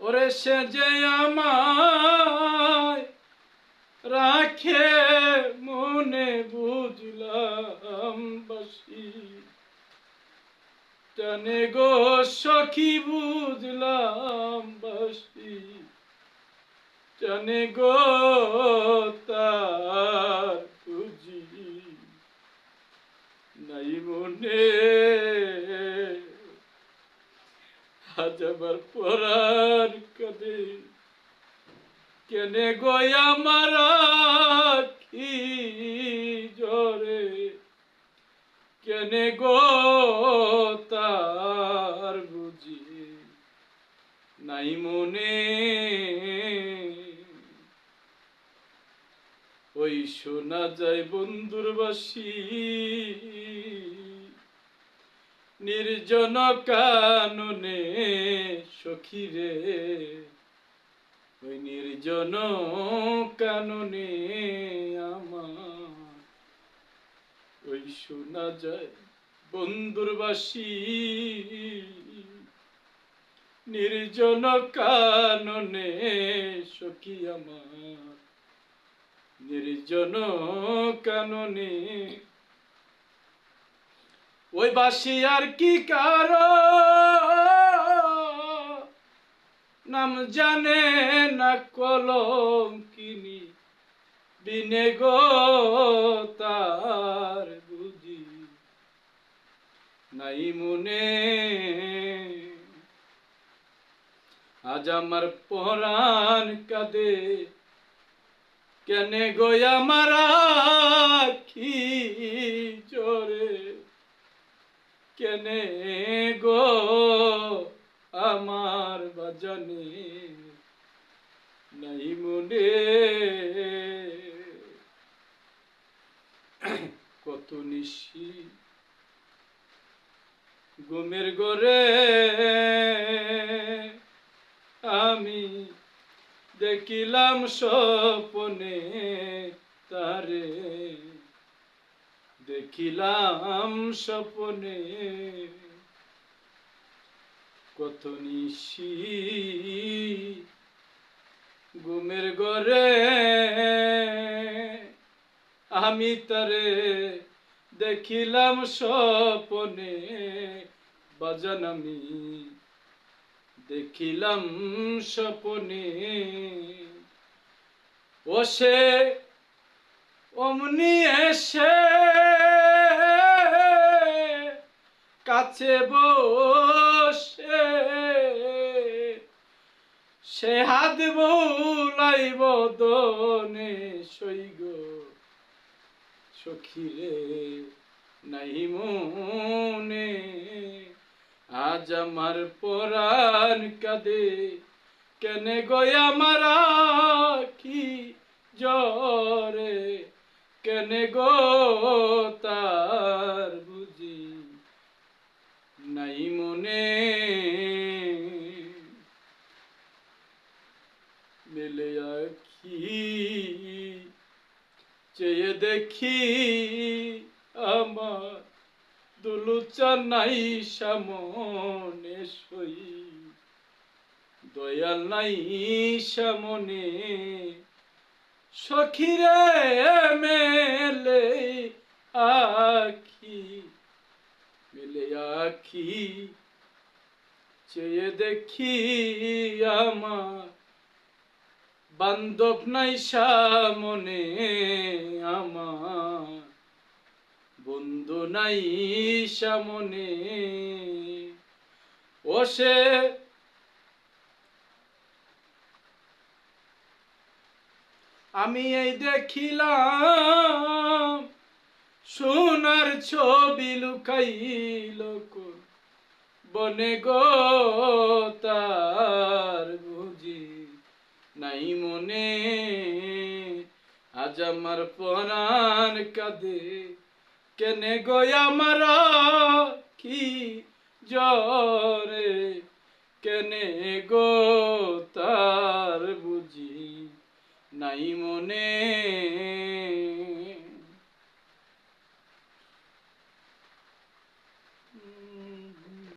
ওরে সে যে আমায় রাখে মনে বুঝলাম বাসি টানে গো সখী বুঝলাম বাসি টানে গো তার বুঝি নাই মনে আজ আমার পরার কাঁদে কেনে গো আমার কি জরে কেনে গো তার বুঝি নাই মনে ওই শোনা যায় বন্ধুর বাসি নির্জন কাননে সখী রে ওই নির্জন কাননে আমার ওই শোনা যায় বন্ধুর বাসি নির্জন কাননে সখী আমার নির্জন কাননে ওই বাসি আর কি কারো নাম জানে না কলঙ্কিনী বিনে গো তার বুঝি নাই মনে আজ আমার পরাণ কাঁদে কেনে গো আমার কি জোরে কেনে গো আমার বাজানে নাই মনে কত নিশি ঘুমের ঘরে আমি দেখিলাম স্বপ্নে তারে দেখিলাম স্বপ্নে কত নিশি ঘুমের ঘরে আমি তারে দেখিলাম স্বপ্নে বাজান আমি দেখিলাম স্বপ্নে ও সে অমনি এসে কাছে বসে সে হাত বুলাই বদনে সইগ সখী রে নাই মনে আজ আমার পরাণ কাঁদে কেনে গো আমার কি জরে কেনে গো তার বুঝি নাই মনে মেলে আখি চেয়ে দেখি আমার দুলুচা নাই সামনে সই দয়াল নাই সামনে সখী রে মেলে আখি মেলে আখি চেয়ে দেখি আমার বান্ধব নাই সামনে আমার বন্ধু নাই সামনে ও সে আমি এই দেখিলাম সোনার ছবি লুকাইল বনে গো তার বুঝি নাই মনে আজ আমার পরাণ কাঁদে কেনে গো আমার কি জরে কেনে গো তার বুঝি নাই মনে